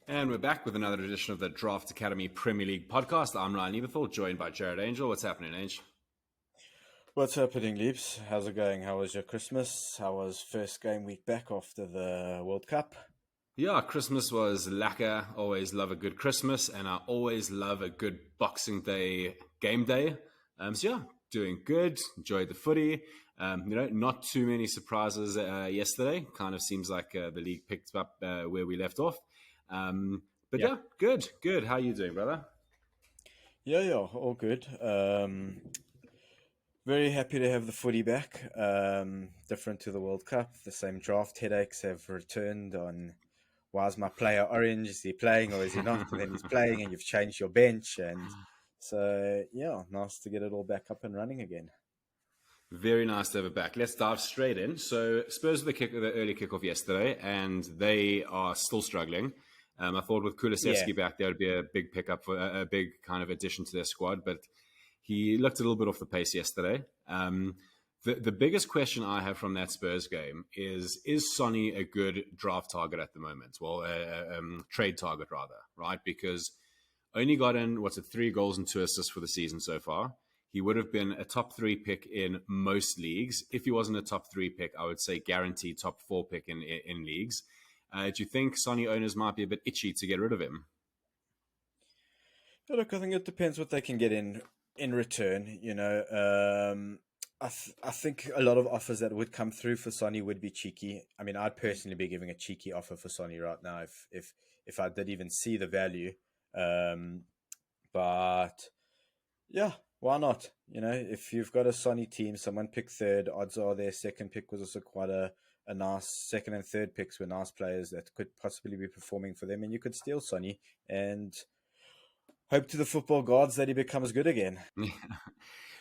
And we're back with another edition of the Draft Academy Premier League podcast. I'm Ryan Eberthal, joined by Jared Angel. What's happening, Ange? What's happening, Leaps? How's it going? How was your Christmas? How was first game week back after the World Cup? Yeah, Christmas was lekker. Always love a good Christmas, and I always love a good Boxing Day game day. So doing good. Enjoyed the footy. Not too many surprises yesterday. Kind of seems like the league picked up where we left off. But Yeah. yeah, good. How you doing, brother? Yeah, all good. Very happy to have the footy back. Different to the World Cup. The same draft headaches have returned on why is my player orange? Is he playing or is he not? And then he's playing and you've changed your bench. And so, yeah, nice to get it all back up and running again. Very nice to have it back. Let's dive straight in. So Spurs were the early kickoff yesterday, and they are still struggling. I thought with Kulusevski back, there would be a big pickup for a big kind of addition to their squad, but he looked a little bit off the pace yesterday. The biggest question I have from that Spurs game is Sonny a good draft target at the moment? Well, trade target rather, right? Because only got in, 3 goals and 2 assists for the season so far. He would have been a top 3 pick in most leagues. If he wasn't a top 3 pick, I would say guaranteed top 4 pick in leagues. Do you think Sonny owners might be a bit itchy to get rid of him? Look, I think it depends what they can get in return. I think a lot of offers that would come through for Sonny would be cheeky. I mean, I'd personally be giving a cheeky offer for Sonny right now if I did even see the value. But yeah, why not? If you've got a Sonny team, someone picked third, odds are their second pick was also quite a nice second and third picks were nice players that could possibly be performing for them, and you could steal Sonny and hope to the football gods that he becomes good again.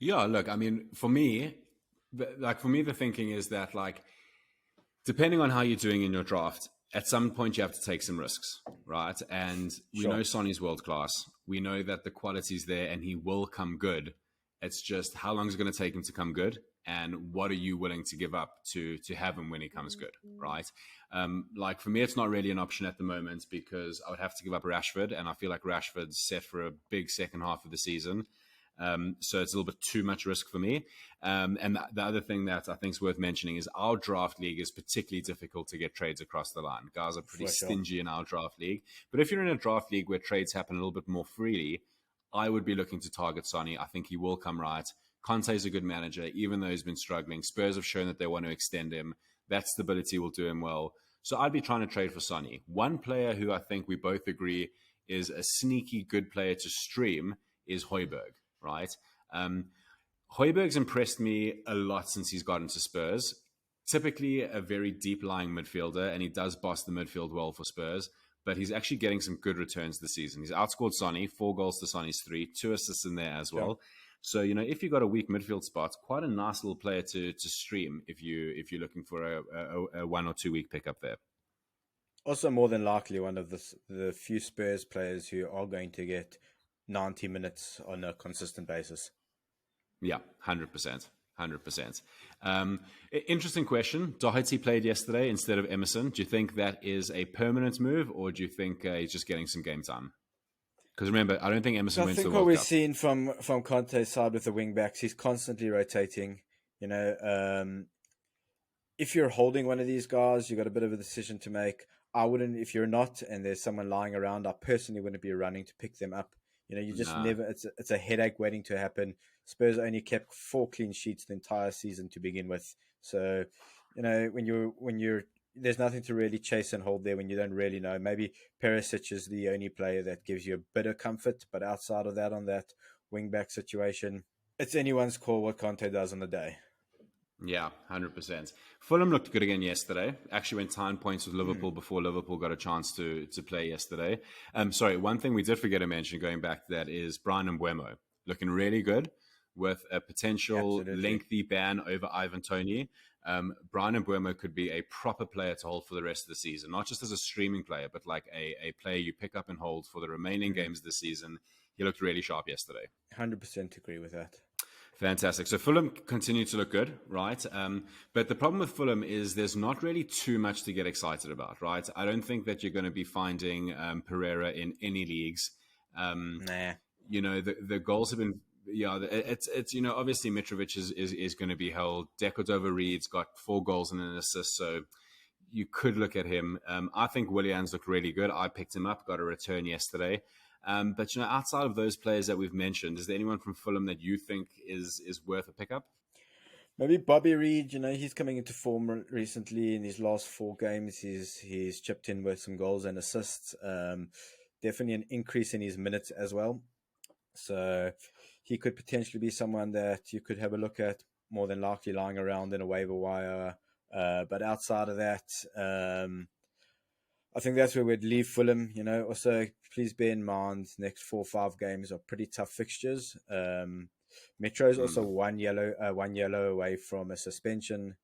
Yeah, look, I mean, for me, the thinking is that, depending on how you're doing in your draft, at some point you have to take some risks, right? And we know Sonny's world class. We know that the quality's there and he will come good. It's just how long is it going to take him to come good? And what are you willing to give up to have him when he comes good, right? For me, it's not really an option at the moment because I would have to give up Rashford, and I feel like Rashford's set for a big second half of the season. So it's a little bit too much risk for me. And the other thing that I think is worth mentioning is our draft league is particularly difficult to get trades across the line. Guys are pretty stingy in our draft league. But if you're in a draft league where trades happen a little bit more freely, I would be looking to target Sonny. I think he will come right. Conte's a good manager, even though he's been struggling. Spurs have shown that they want to extend him. That stability will do him well. So I'd be trying to trade for Sonny. One player who I think we both agree is a sneaky good player to stream is Højbjerg, right? Højbjerg's impressed me a lot since he's gotten to Spurs. Typically a very deep-lying midfielder, and he does boss the midfield well for Spurs, but he's actually getting some good returns this season. He's outscored Sonny, 4 goals to Sonny's 3, 2 assists in there as well. So, if you've got a weak midfield spot, quite a nice little player to stream if you're looking for a 1 or 2 week pickup there. Also, more than likely, one of the few Spurs players who are going to get 90 minutes on a consistent basis. Yeah, 100%. 100%. Interesting question. Doherty played yesterday instead of Emerson. Do you think that is a permanent move, or do you think he's just getting some game time? Because remember, I don't think Emerson went to the World Cup. I think what we've seen from Conte's side with the wing backs, he's constantly rotating. If you're holding one of these guys, you've got a bit of a decision to make. I wouldn't, if you're not, and there's someone lying around, I personally wouldn't be running to pick them up. You just never, it's a headache waiting to happen. Spurs only kept 4 clean sheets the entire season to begin with. So, when you're, there's nothing to really chase and hold there when you don't really know. Maybe Perisic is the only player that gives you a bit of comfort, but outside of that, on that wing-back situation, it's anyone's call what Conte does on the day. Yeah, 100%. Fulham looked good again yesterday. Actually went 10 points with Liverpool before Liverpool got a chance to play yesterday. Sorry, one thing we did forget to mention going back to that is Brian Mbeumo looking really good with a potential lengthy ban over Ivan Toney. Brian Mbeumo could be a proper player to hold for the rest of the season, not just as a streaming player, but like a player you pick up and hold for the remaining games this season. He looked really sharp yesterday. 100% agree with that. Fantastic. So Fulham continue to look good, right? But the problem with Fulham is there's not really too much to get excited about, right? I don't think that you're going to be finding Pereira in any leagues. Um, Nah. the goals have been, yeah, it's obviously Mitrovic is going to be held. Decordova Reed's got 4 goals and an assist, so you could look at him. I think Willian's looked really good. I picked him up, got a return yesterday. But outside of those players that we've mentioned, is there anyone from Fulham that you think is worth a pickup? Maybe Bobby Reed, he's coming into form recently in his last 4 games. He's chipped in with some goals and assists. Definitely an increase in his minutes as well. So he could potentially be someone that you could have a look at, more than likely lying around in a waiver wire. But outside of that, I think that's where we'd leave Fulham. Also please bear in mind next 4 or 5 games are pretty tough fixtures. Metro is also one yellow away from a suspension.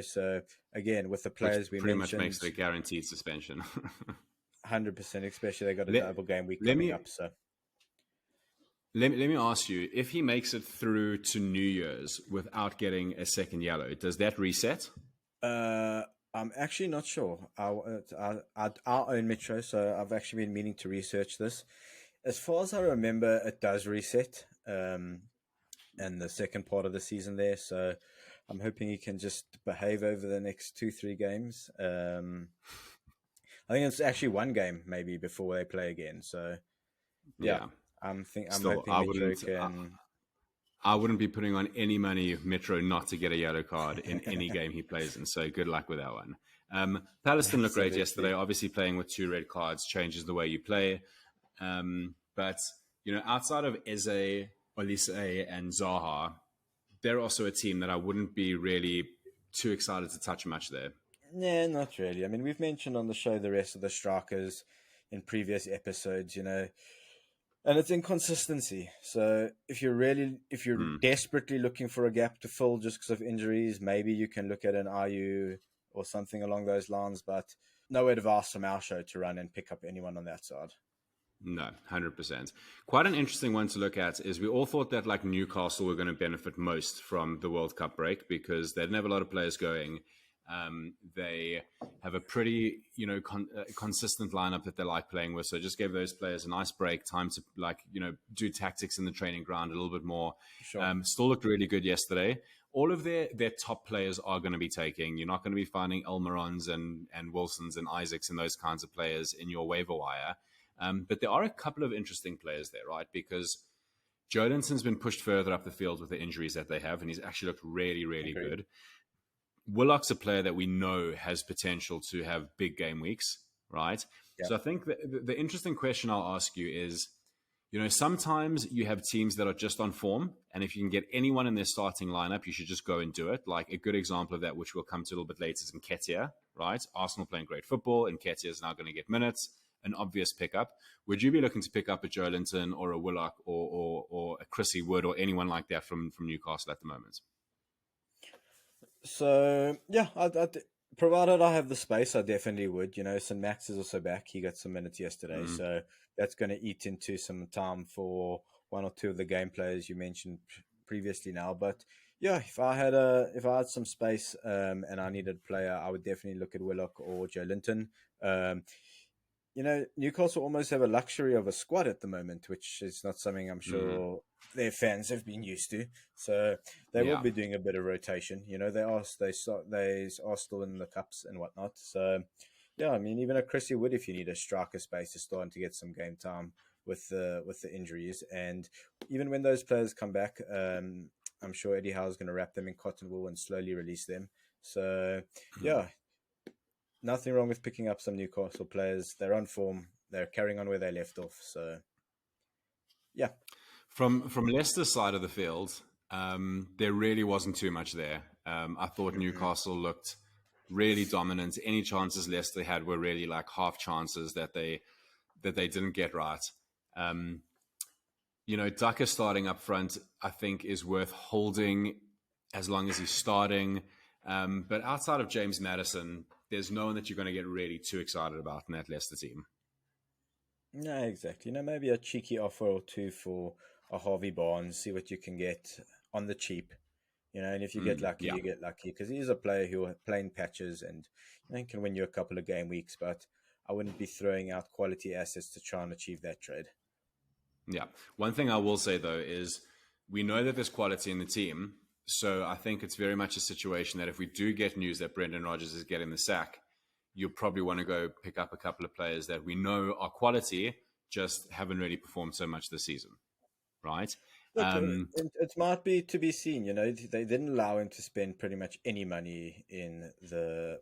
So again, with the players Which we pretty mentioned, much makes it a guaranteed suspension. 100%. Especially they got a let, double game week let coming me up. So let me ask you: if he makes it through to New Year's without getting a second yellow, does that reset? I'm actually not sure. I own Metro, so I've actually been meaning to research this. As far as I remember, it does reset in the second part of the season there. So I'm hoping he can just behave over the next 2-3 games. I think it's actually 1 game maybe before they play again. So yeah, Yeah. I'm Still, hoping Metro can. I wouldn't be putting on any money Metro not to get a yellow card in any game he plays in. So good luck with that one. Palestine looked great yesterday. Obviously, playing with 2 red cards changes the way you play. But outside of Eze, Olise, and Zaha, they're also a team that I wouldn't be really too excited to touch much there. Yeah, not really. I mean, we've mentioned on the show the rest of the strikers in previous episodes, and it's inconsistency. So if you're desperately looking for a gap to fill just because of injuries, maybe you can look at an IU or something along those lines. But no advice from our show to run and pick up anyone on that side. No, 100%. Quite an interesting one to look at is we all thought that like Newcastle were going to benefit most from the World Cup break because they didn't have a lot of players going. They have a pretty, consistent lineup that they like playing with. So just gave those players a nice break, time to do tactics in the training ground a little bit more. Sure. Still looked really good yesterday. All of their top players are going to be taking. You're not going to be finding Elmerons and Wilsons and Isaacs and those kinds of players in your waiver wire. But there are a couple of interesting players there, right? Because Jolinton's been pushed further up the field with the injuries that they have, and he's actually looked really, really good. Willock's a player that we know has potential to have big game weeks, right? Yep. So I think the interesting question I'll ask you is, sometimes you have teams that are just on form, and if you can get anyone in their starting lineup, you should just go and do it. Like a good example of that, which we'll come to a little bit later, is Nketiah, right? Arsenal playing great football, and Nketiah is now going to get minutes. An obvious pickup. Would you be looking to pick up a Joelinton or a Willock or a Chrissy Wood or anyone like that from Newcastle at the moment? So yeah, provided I have the space, I definitely would. St. Max is also back. He got some minutes yesterday, so that's going to eat into some time for 1 or 2 of the game players you mentioned previously now. But yeah, if I had some space and I needed a player, I would definitely look at Willock or Joelinton. Newcastle almost have a luxury of a squad at the moment, which is not something I'm sure their fans have been used to. So they will be doing a bit of rotation. They are still in the cups and whatnot. So yeah, I mean, even a Chrissy Wood, if you need a striker space, is starting to get some game time with the injuries. And even when those players come back, I'm sure Eddie Howe is going to wrap them in cotton wool and slowly release them. So yeah. Nothing wrong with picking up some Newcastle players. They're on form. They're carrying on where they left off. So, yeah. From Leicester's side of the field, there really wasn't too much there. I thought Newcastle looked really dominant. Any chances Leicester had were really like half chances that they didn't get right. Daka starting up front, I think, is worth holding as long as he's starting. But outside of James Maddison, there's no one that you're going to get really too excited about in that Leicester team. No, exactly. Maybe a cheeky offer or 2 for a Harvey Barnes, see what you can get. on the cheap. And if you get lucky, Yeah. you get lucky because he's a player who will play in patches and can win you a couple of game weeks. But I wouldn't be throwing out quality assets to try and achieve that trade. Yeah. One thing I will say though is we know that there's quality in the team. So I think it's very much a situation that if we do get news that Brendan Rodgers is getting the sack, you'll probably want to go pick up a couple of players that we know are quality, just haven't really performed so much this season, right? Look, it might be to be seen. They didn't allow him to spend pretty much any money in the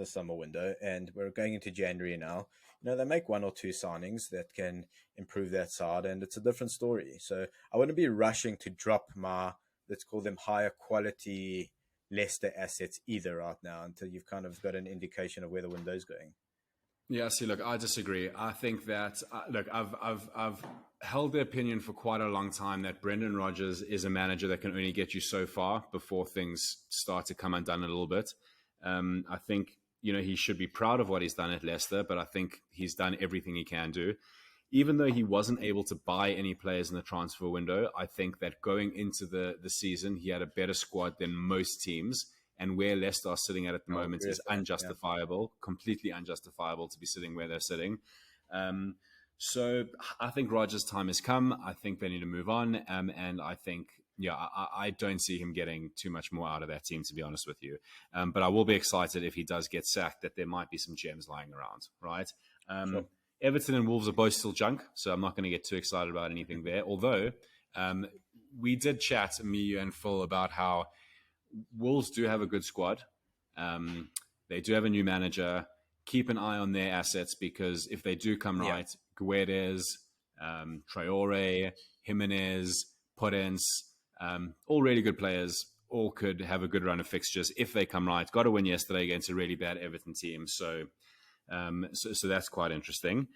summer window, and we're going into January now. They make one or two signings that can improve that side, and it's a different story. So I wouldn't be rushing to drop my, let's call them, higher quality Leicester assets either right now until you've kind of got an indication of where the window's going. Yeah, see, look, I disagree. I think that look, I've held the opinion for quite a long time that Brendan Rodgers is a manager that can only get you so far before things start to come undone a little bit. I think he should be proud of what he's done at Leicester, but I think he's done everything he can do. Even though he wasn't able to buy any players in the transfer window, I think that going into the season, he had a better squad than most teams. And where Leicester are sitting at the moment is unjustifiable, completely unjustifiable to be sitting where they're sitting. So I think Rodgers' time has come. I think they need to move on. And I think, I don't see him getting too much more out of that team, to be honest with you. But I will be excited if he does get sacked, that there might be some gems lying around, right? Sure. Everton and Wolves are both still junk, so I'm not going to get too excited about anything there. Although we did chat, me, you, and Phil, about how Wolves do have a good squad. They do have a new manager. Keep an eye on their assets because if they do come right, Guedes, Traore, Jimenez, Podence, all really good players, all could have a good run of fixtures if they come right. Got a win yesterday against a really bad Everton team, so that's quite interesting.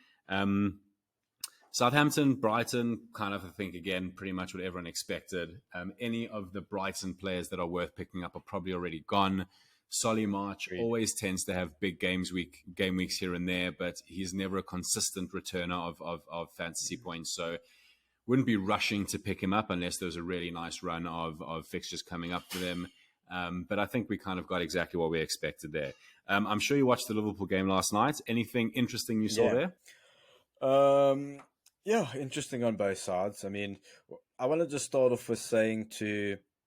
Southampton, Brighton, kind of, I think, again, pretty much what everyone expected. Any of the Brighton players that are worth picking up are probably already gone. Solly March always tends to have big game weeks here and there, but he's never a consistent returner of fantasy points. So wouldn't be rushing to pick him up unless there was a really nice run of fixtures coming up for them. But I think we kind of got exactly what we expected there. I'm sure you watched the Liverpool game last night. Anything interesting you saw there? Yeah, interesting on both sides. I mean, I want to just start off with saying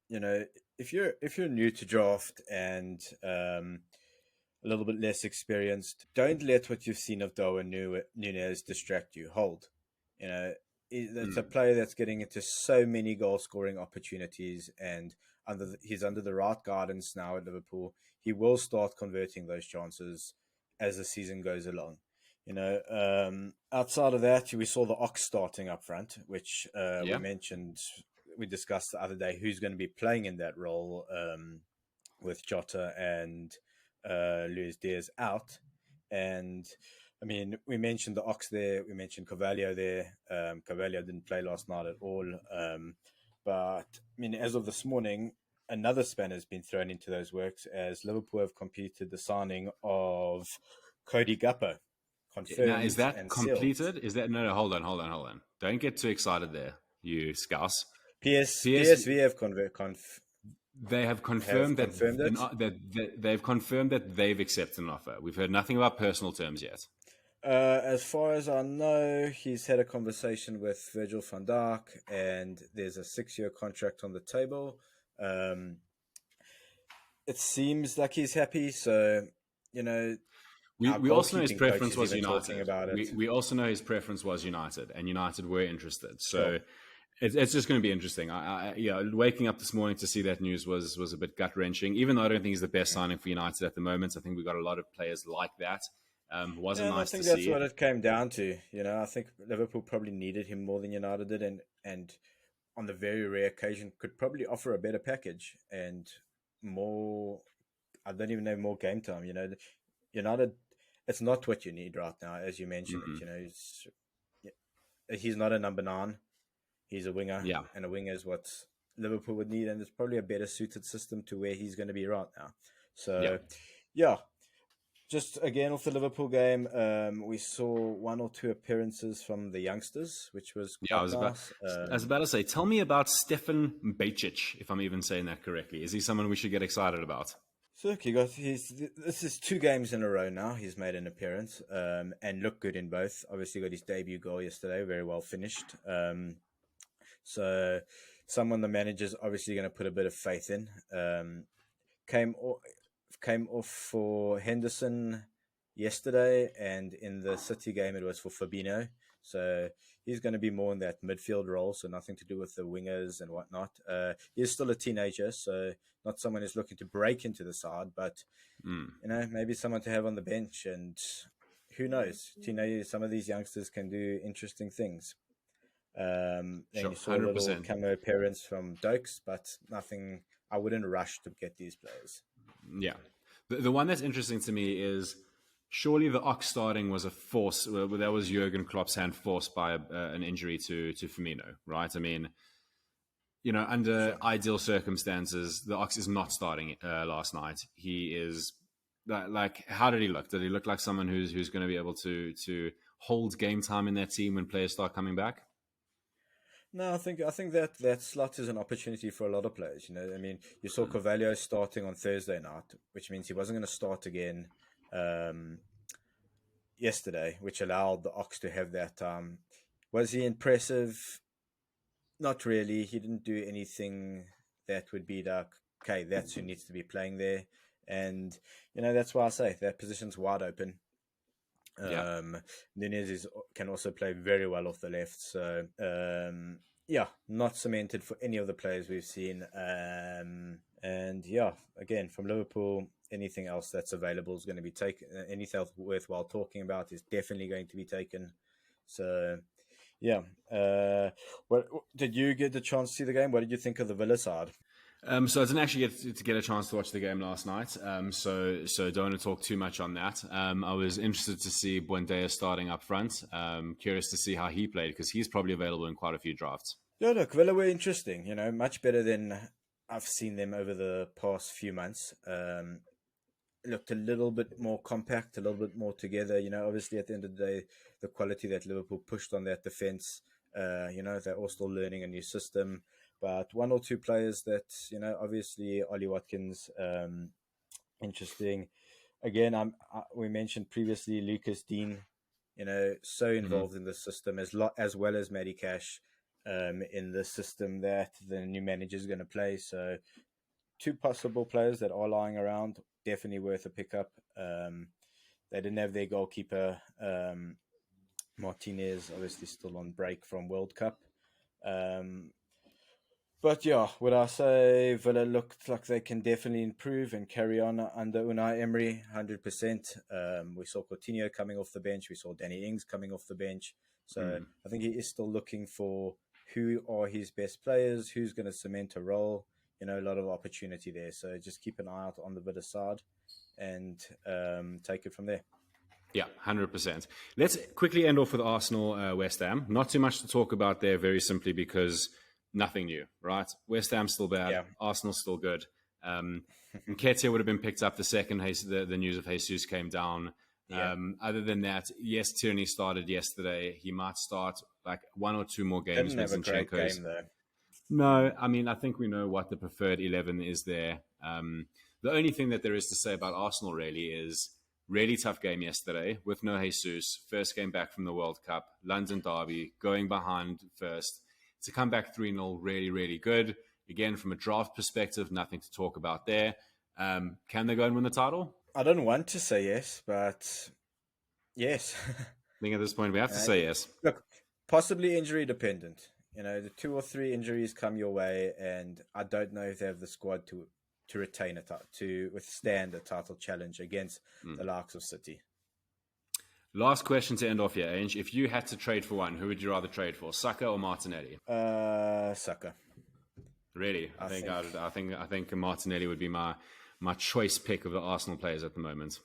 if you're new to draft and a little bit less experienced, don't let what you've seen of Darwin Núñez distract you. Hold. It's a player that's getting into so many goal scoring opportunities, and he's under the right guidance now at Liverpool. He will start converting those chances as the season goes along. Outside of that, we saw the Ox starting up front, which we discussed the other day who's going to be playing in that role with Jota and Luis Diaz out. And I mean, we mentioned the Ox there, we mentioned Carvalho there. Carvalho didn't play last night at all. But I mean, as of this morning, another spanner has been thrown into those works as Liverpool have completed the signing of Cody Gakpo. Now, is that completed? Is that no? Hold on. Don't get too excited there, you scouse. PSV have they have confirmed they've confirmed that they've accepted an offer. We've heard nothing about personal terms yet. As far as I know, he's had a conversation with Virgil van Dijk, and there's a 6-year contract on the table. It seems like he's happy, so we also know his preference was United. We also know his preference was United, and United were interested. So it's just going to be interesting. Waking up this morning to see that news was a bit gut wrenching. Even though I don't think he's the best signing for United at the moment, I think we've got a lot of players like that. Wasn't nice to see. I think that's what it came down to. I think Liverpool probably needed him more than United did, and on the very rare occasion could probably offer a better package and more. I don't even know, more game time. United. It's not what you need right now, as you mentioned. He's not a number 9. He's a winger, and a winger is what Liverpool would need, and it's probably a better suited system to where he's going to be right now. So, just again off the Liverpool game, we saw one or two appearances from the youngsters, which was Yeah, quite nice. I was about to say, tell me about Stefan Bajcic, if I'm even saying that correctly. Is he someone we should get excited about? So look, this is 2 games in a row now. He's made an appearance and looked good in both. Obviously, got his debut goal yesterday, very well finished. So someone the manager's obviously going to put a bit of faith in. Came o- Came off for Henderson yesterday, and in the City game it was for Fabinho. So he's going to be more in that midfield role, so nothing to do with the wingers and whatnot. He's still a teenager, so not someone who's looking to break into the side, but maybe someone to have on the bench. And who knows? Teenagers, some of these youngsters can do interesting things. And Sure, you saw a little 100%. camo appearance from Dokes, but nothing. I wouldn't rush to get these players. Yeah. The one that's interesting to me is surely the Ox starting was a force. Well, that was Jurgen Klopp's hand forced by an injury to Firmino, right? I mean, under ideal circumstances, the Ox is not starting last night. He is like, how did he look? Did he look like someone who's going to be able to hold game time in that team when players start coming back? No, I think that slot is an opportunity for a lot of players. I mean, you saw Carvalho starting on Thursday night, which means he wasn't going to start again yesterday, which allowed the Ox to have that time. Was he impressive? Not really. He didn't do anything that would be like, okay, that's who needs to be playing there. And that's why I say that position's wide open. Yeah. Nunez can also play very well off the left. So, yeah, not cemented for any of the players we've seen. And yeah, again, from Liverpool, anything else that's available is going to be taken. Anything else worthwhile talking about is definitely going to be taken. So, yeah. What did you get the chance to see the game? What did you think of the Villa side? So I didn't actually get to get a chance to watch the game last night. So don't want to talk too much on that. I was interested to see Buendia starting up front. Curious to see how he played because he's probably available in quite a few drafts. Yeah, look, Villa were interesting. Much better than I've seen them over the past few months. Looked a little bit more compact, a little bit more together. Obviously at the end of the day, the quality that Liverpool pushed on that defense, they're all still learning a new system. But one or two players that, obviously Ollie Watkins, interesting. Again, we mentioned previously Lucas Dean, so involved in the system as well as Matty Cash in the system that the new manager is going to play. So two possible players that are lying around, definitely worth a pickup. They didn't have their goalkeeper, Martinez, obviously still on break from World Cup. But yeah, would I say Villa looked like they can definitely improve and carry on under Unai Emery, 100%. We saw Coutinho coming off the bench. We saw Danny Ings coming off the bench. So I think he is still looking for who are his best players, who's going to cement a role. A lot of opportunity there. So just keep an eye out on the Villa side and take it from there. Yeah, 100%. Let's quickly end off with Arsenal, West Ham. Not too much to talk about there, very simply because nothing new, right? West Ham's still bad. Yeah. Arsenal's still good. Nketiah would have been picked up the second the news of Jesus came down. Yeah. Other than that, yes, Tierney started yesterday. He might start like one or two more games. Didn't have a great game, though. No, I mean, I think we know what the preferred 11 is there. The only thing that there is to say about Arsenal really is really tough game yesterday with no Jesus. First game back from the World Cup, London derby, going behind first. To come back 3-0, really, really good. Again, from a draft perspective, nothing to talk about there. Can they go and win the title? I don't want to say yes, but yes. I think at this point we have to say yes. Look, possibly injury dependent. The 2 or 3 injuries come your way, and I don't know if they have the squad to retain to withstand a title challenge against the likes of City. Last question to end off here, Ange. If you had to trade for one, who would you rather trade for, Saka or Martinelli? Saka. Really, I think Martinelli would be my choice pick of the Arsenal players at the moment.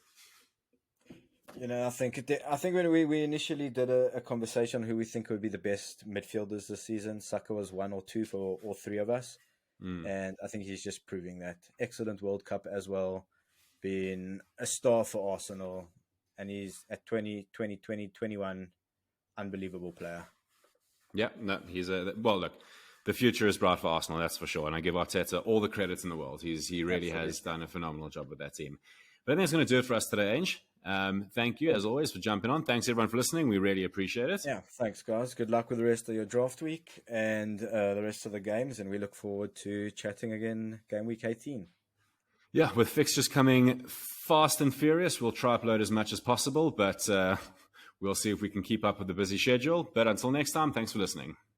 I think when we initially did a conversation on who we think would be the best midfielders this season, Saka was 1 or 2 for all 3 of us. And I think he's just proving that. Excellent World Cup as well. been a star for Arsenal, and he's at 21, unbelievable player. Yeah, no, he's well. Look, the future is bright for Arsenal, that's for sure. And I give Arteta all the credit in the world. He really has done a phenomenal job with that team. But I think that's going to do it for us today, Ange. Thank you, as always, for jumping on. Thanks, everyone, for listening. We really appreciate it. Yeah, thanks, guys. Good luck with the rest of your draft week and the rest of the games. And we look forward to chatting again game week 18. Yeah, with fixtures coming fast and furious, we'll try upload as much as possible, but we'll see if we can keep up with the busy schedule. But until next time, thanks for listening.